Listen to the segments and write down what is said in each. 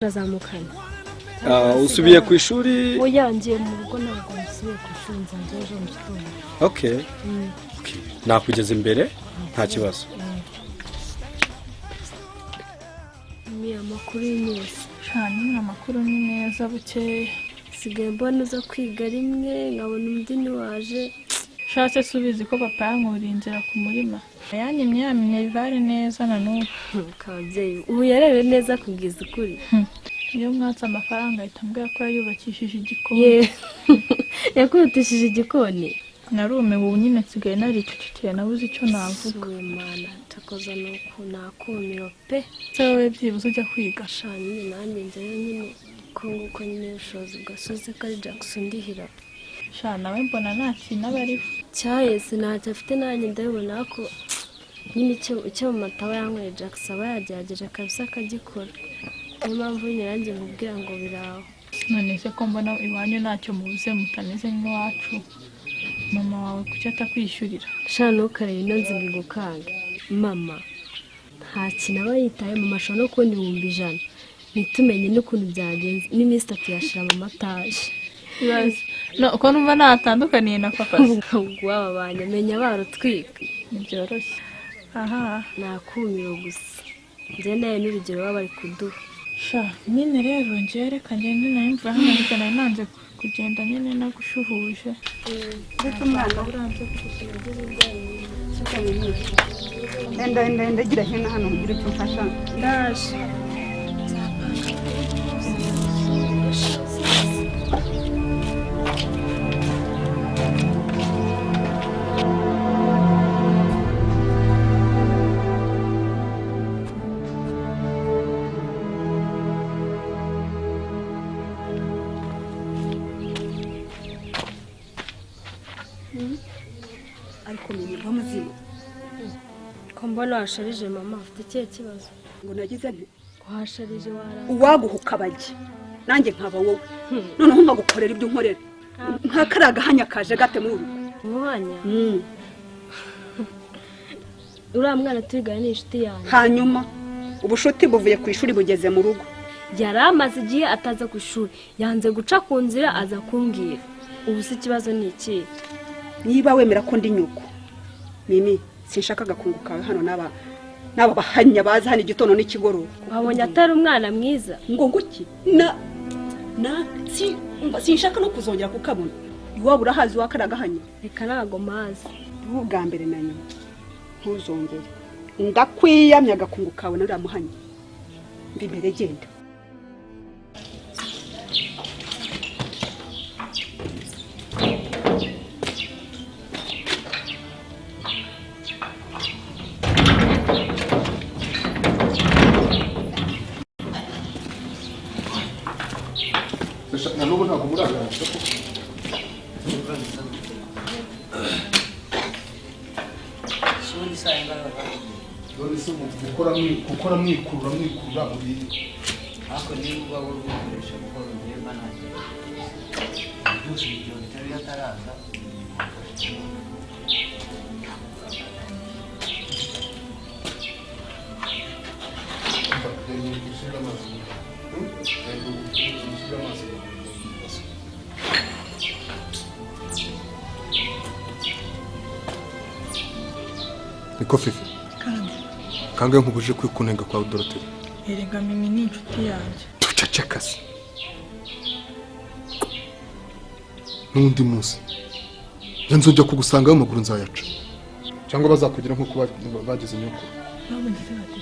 Razamukana. Usubiye ku ishuri? Oya ngiye mu rugo ntabwo nsubiye ku ishuri nzanze ejo mu gitondo. Okay. Nakugeza imbere nta kibazo. Ni amakuru y'ineza. Cyane amakuru ni neza buke. Sigaye mbona uza kwiga rimwe nkabona undi ni waje. Shatse subizi ko papa yankuriye inzira ku murima. Yanyimye yamenye bivare neza na n'ubu. Kabyeyi ubu yarebe neza kubwiza ukuri. Iyo mwatse amafaranga ahita ambwira ko yayubakishije igikoni. Yakubitishije igikoni. Narumewe ubu nyine nsigaye naricecekeye nabuze icyo navuga. Mana takoza nuko nakumiro pe. Sawe byibuze ujya kwiga. Shani nanjye njyewe nyine ko nyine ubushobozi bwasuze ko ari Jackson ndihira. Shana we mbona nta kintu aba ariho. Cyahese ntacyo afite nanjye ndabona ko nyine icyo mu matawa yanyweye Jackson aba yagerageje kabisa akagikora. Niyo mpamvu nyine nanjye mubwira ngo biraho. None se ko mbona iwanyu ntacyo mubuze mutameze nk'iwacu. Mama wawe kuki atakwishyurira? Shana ntukarebe ino nzi ngukanga. Mama nta kintu aba yitaye mu mashusho no kubona 100,000 ntitumenye n'ukuntu byagenze n'iminsi 3 yashira mu mataje. No ko numva natandukaniye na papa. Waba banyamenya barutwika. Byoroshye. Aha nakumiro gusa. Nje naye n'urugero baba bari kuduha. Sha nyine rero nje reka ngende nayimva hano ndikana nanze kugenda nyine nagushuhuje. Ndetse umwana uranze kugira enda gira hino mugira icyo mfasha. ndaje. Ariko niba muzima Ko mbona washarije mama afite ikihe kibazo? ngo nagize nti Washarije wara. uwaguhuka bajye nanjye nkaba wowe noneho nkagukorera ibyo unkorera nkakaraga hanya kaje gate mu rugo. Mwanya. Uriya mwana twiganye n'inshuti yanjye. Hanyuma ubushuti buvuye ku ishuri bugeze mu rugo. Yari amaze igihe ataza ku ishuri yanze guca ku nzira aza kumbwira. Ubu se ikibazo ni iki? Niba wemera ko ndi nyuko Mimi sinshaka gakunguka hano n'aba bahanya baza hano igitondo n'ikigoro. Wabonye atari umwana mwiza? Ngo nguki sinshaka no kuzongera kukabona. Iwabo urahazi wakaraga hanya. Reka nago mazi. Bwa mbere na nyuma ntuzongere. Ndakwiyamya gakunguka kawe naramuhanya. Ndi mbere genda. Nanubu ntabwo muragana Shuri sayanga dore se gukora mwikurura mubiri ako ni ubwo gukoresha gukora ndemba naje byose ibyo bitari ataraza niko Fifi kangahe nkubuje kwikunenga kwa Dorothée. Erega Mimi ni inshuti yanjye. Tucacakase n'undi munsi nzojya kugusangaho amaguru nzayaca cyangwa bazakugira nk'uko bageze nyoko. Babonye bati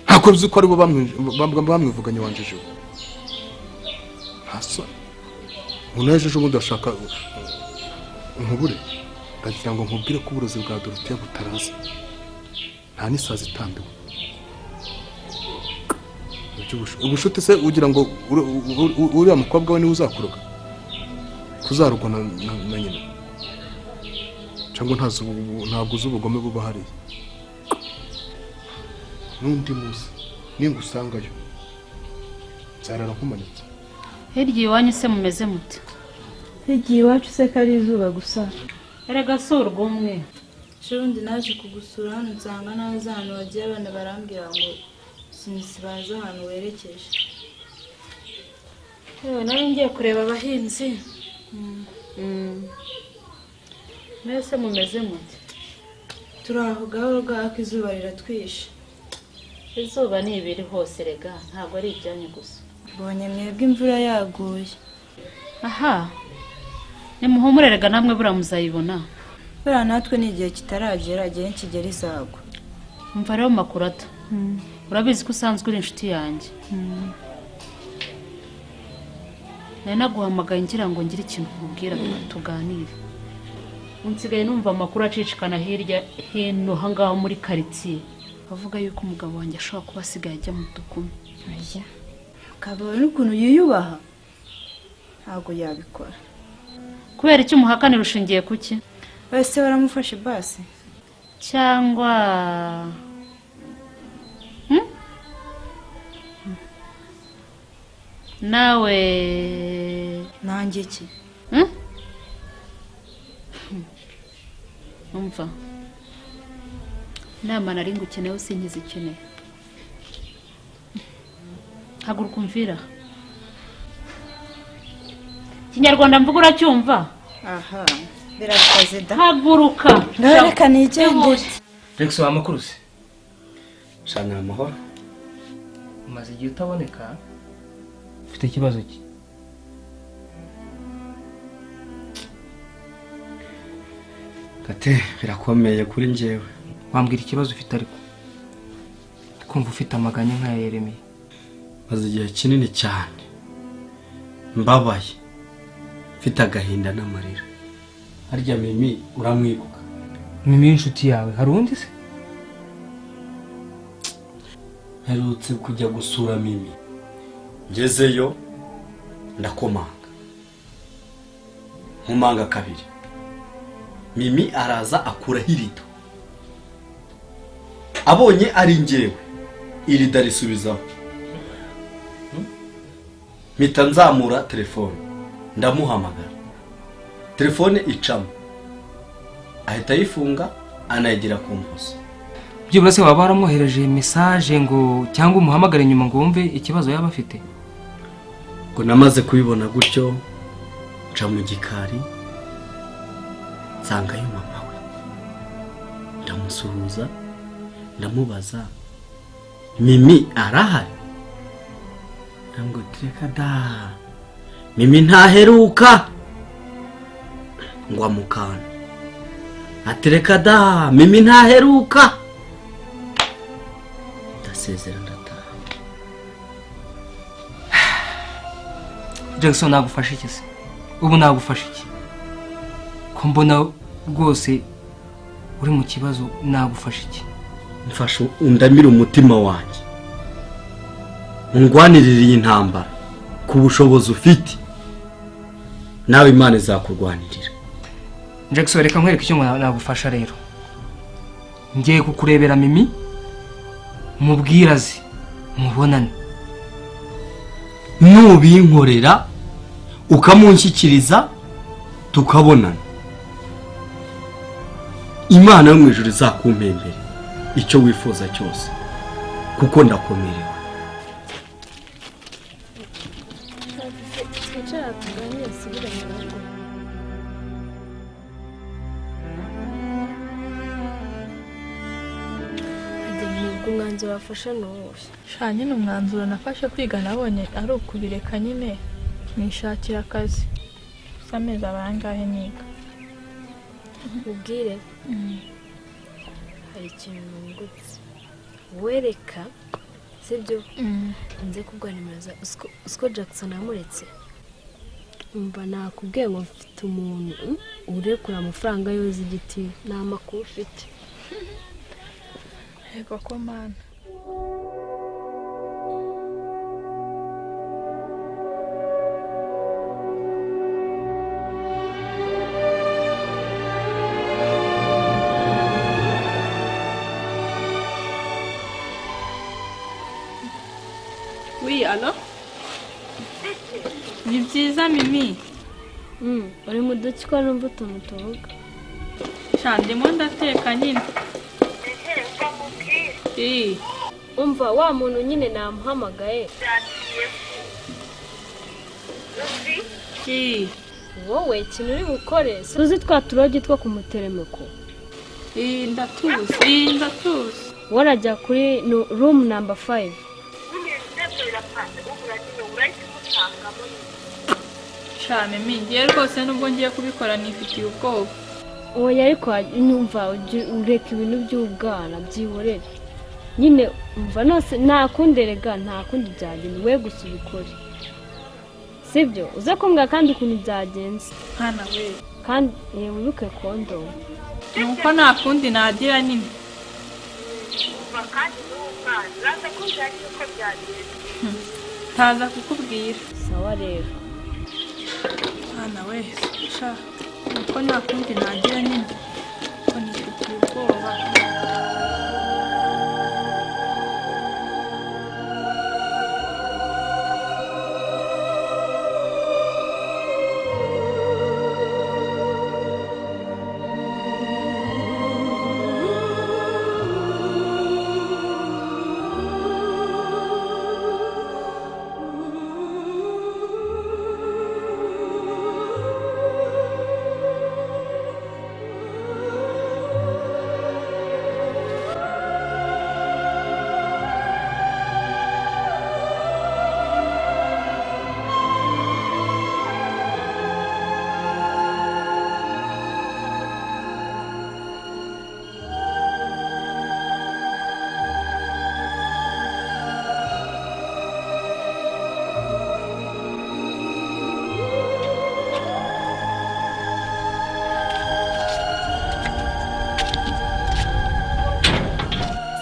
ntako bizi ko ari bo bamwivuganye wanjije hasa unajeje ubundi ashaka nkubure ndagira ngo nkubwire ko uburozi bwa Dorothée butaraza nta n'isazi itambiwe. Ubushuti se ugira ngo uriya mukobwa we niwe uzakuroga kuzarugwa na nyina cyangwa ntabwo uzi ubugome buba hariya. N'undi munsi ningusangayo nzarara nkumanitse. Hirya iwanyu se mumeze mute? Hirya iwacu se kari izuba gusa. Erega surwa umwe. Shundi naje kugusura hano nsanga n'abazana bagiye abana barambwira ngo sinzi baza hano werekeje. nari ngiye kureba abahinzi. Mwese mumeze mute? turi aho gahoro gahaka izuba riratwishe. Izuba ni ibiri hose rega, ntabwo ari ibyanyu gusa. Mbonye mwebwe imvura yaguye. Aha, nimuhumure rega namwe buriya muzayibona. Buriya natwe ni igihe kitaragera, igihe nikigera izagwa. Umva rero Makurata, urabizi ko usanzwe uri inshuti yanjye. Nari naguhamagaye ngira ngo ngire ikintu nkubwira tuganire. Unsigaye numva amakuru acicikana hirya hino hangaho muri quartier. Bavuga yuko umugabo wanjye ashobora kuba asigaye ajya mu dukumi. Aya. Kabone ukuntu yiyubaha. Ntabwo yabikora. Kubera iki umuhakanira ushingiye kuki? Wese baramufashe basi. Cyangwa nawe nanjye iki? Umva. Nama nari ngukeneye usinkiza ikeneye. Haguruka umvira. Kinyarwanda mvuga uracyumva? Aha, birakoze da. Haguruka. Reka nigende. Rex wa makuru se? Shana amahoro. Umaze igihe utaboneka. Ufite ikibazo ki? Kate birakomeye kuri njyewe. Wambwira ikibazo ufite ariko. Kumva ufite amaganya nka Yeremiya. Maze igihe kinini cyane. Mbabaye. Mfite agahinda n'amarira. Harya Mimi uramwibuka? Mimi inshuti yawe hari undi se? Herutse kujya gusura Mimi. Ngezeyo ndakomanga. Nkomanga kabiri. Mimi araza akuraho irido. Abonye ari njyewe irida risubizaho. Mpita nzamura telefone ndamuhamagara. Telefone icamo. Ahita yifunga anayigira ku mpuzo. Byibura se waba waramwohereje message ngo cyangwa umuhamagare nyuma ngo wumve ikibazo yaba afite? Ngo namaze kubibona gutyo nca mu gikari nsanga mama we. Ndamusuhuza ndamubaza Mimi arahari? Ntabwo tireka da. Mimi ntaheruka. Ngwa mukana. Atereka da, Mimi ntaheruka. Ndasezera ndataha. Jackson nagufasha iki se? Ubu nagufasha iki? Ko mbona rwose uri mu kibazo nagufasha iki? Mfasha undamira umutima wanjye. Ungwanirira iyi ntambara ku bushobozi ufite. Nawe Imana izakurwanirira. Jackson reka nkwereka icyo nagufasha rero. Ngiye kukurebera Mimi mubwirazi mubonane. Nubinkorera ukamunshyikiriza tukabonana. Imana yo mu ijuru izakumpembere icyo wifuza cyose kuko ndakomerewe. Umwanzuro wafashe n'uwo. Shanye n'umwanzuro nafashe kwiga nabonye ari ukubireka nyine nishakira akazi. Sameza abangahe niga. Ubwire. Hari ikintu ngutse. Wereka sibyo nze kugwa nimero za usko Jackson amuretse. Umva nakubwiye ngo mfite umuntu urekura amafaranga yoza igiti n'amakuru ufite. Ego ko mana. Oui, alors? Ni byiza Mimi. Uri mu duki ko numva utuntu tuvuga. Ndimo ndateka nyine. Umva wa muntu nyine namuhamagaye. wowe ikintu uri bukore tuzi twa turogi two ku muteremeko. ndatuzi warajya kuri room number 5. cyane mingiye rwose nubwo ngiye kubikora nifitiye ubwoba. oya ariko nyumva ureka ibintu by'ubwana byihorere nyine umva nose nta kunderega nta kundi byagenda we gusa ubikore sibyo uze kumbwira kandi ukuntu byagenze hana we kandi wibuke kondomu nuko nta kundi nagira nyine ntaza kukubwira sawa rero hana we sha nuko nta kundi nagira nyine ko nifitiye ubwoba.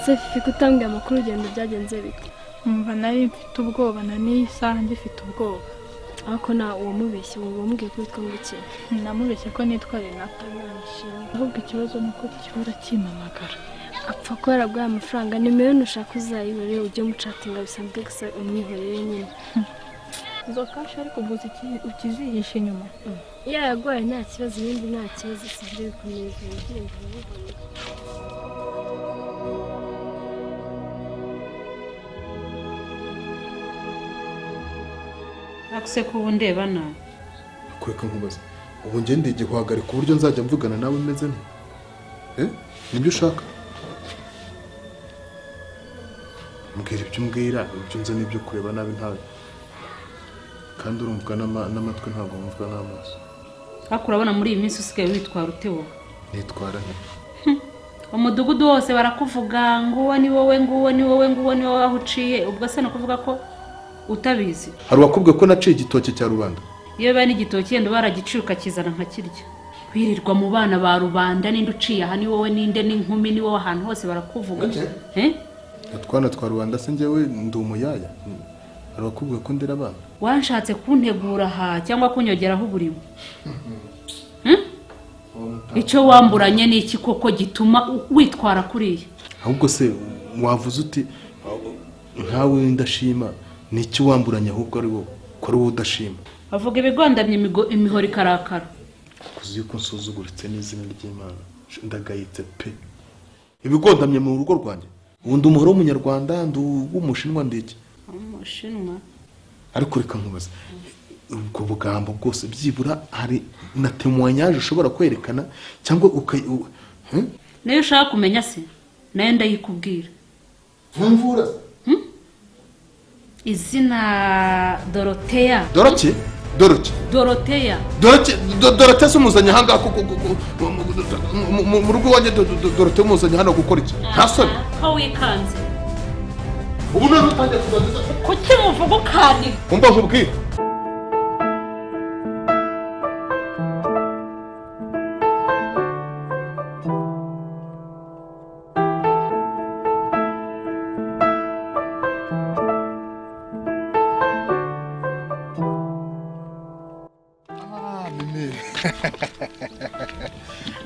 Sefi kutambwira amakuru ugenda byagenze bite? Umva nari mfite ubwoba na n'iyi saha ngifite ubwoba. Ariko na uwo mubeshye wambwiye ko witwa nguki? Namubeshye ko nitwa Renata. Ahubwo ikibazo ni uko gihora kimpamagara. Apfa ko yarabwaye amafaranga nimero nushaka uzayibere ujye mucatinga bisanzwe gusa umwihorere nyine. Izo kashi ariko ubuze ukizihisha inyuma. Iyo yagoye nta kibazo ibindi nta kibazo sivyo bikomeza ugenda ubibona. akuse ko ndeba nawe kweka nkubaza ubu nge ndege guhagarika uburyo nzajya mvugana nawe meze nte nibyo ushaka mbwira ibyo umbwira ibyo nze n'ibyo kureba nabi ntawe kandi urumvwa n'amatwi ntabwo wumvwa n'amaso ariko urabona muri iyi minsi usigaye witwara utewo nitwara nte umudugudu wose barakuvuga nguwo ni wowe nguwo ni wowe nguwo ni wowe aho uciye ubwo se no kuvuga ko utabizi hari uwakubwiye ko naciye igitoki cya rubanda iyo bene igitoki yenda baragiciye ukakizana nkakirya kwirirwa mu bana ba rubanda ninde uciye aha ni wowe ninde n'inkumi ni wowe ahantu hose barakuvuga utwana twa rubanda se njyewe ndi umuyaya hari uwakubwiye ko ndera abana wanshatse kuntegura aha cyangwa kunyogeraho uburimo icyo wamburanye ni iki koko gituma witwara kuriya ahubwo se wavuze uti nkawe ndashima ni iki wamburanye ahubwo ari wowe ko ari wowe udashima bavuga ibigondamye imihoro ikarakara kuzi yuko nsuzuguritse n'izina ry'Imana ndagayitse pe ibigondamye mu rugo rwanjye ubundi umuhoro w'umunyarwanda ndi w'umushinwa ndiki umushinwa ariko reka nkubaza ubwo bugambo bwose byibura hari na témoignage ushobora kwerekana cyangwa nayo ushaka kumenya se nayo ndayikubwira mvura izina Dorothea Dorothea sumuzanye hanga mu rugo wanjye Dorothea muzanye hano gukora iki nta soni ko wikanze ubu none utangiye kubaza kuki muvuga ukani umva nkubwire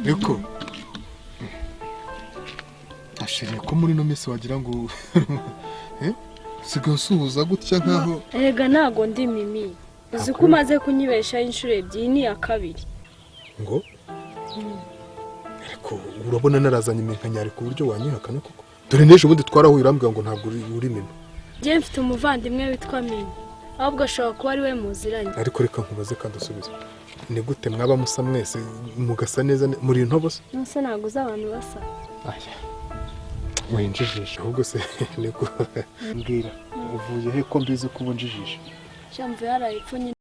Eko ashiriye ko muri no misi wagira ngo sigaye usuhuza gutya nkaho erega ntago ndi mimi uzi ko umaze kunyibesha inshuro ebyiri ni ya kabiri ngo ariko urabona narazanye iminkanyari ku buryo wanyihakana koko dore n'ejo bundi twarahuye urambwira ngo ntabwo uri mimi njye mfite umuvandimwe witwa mimi ahubwo ashobora kuba ari we muziranye. ariko reka nkubaze kandi usubize ni gute mwaba musa mwese mugasa neza muri intobo se Nose ntabwo uzi abantu basa. aya winjijisha ahubwo se niko mbwira uvuye he ko mbizi ko ubunjijisha Shamvu yarayipfunye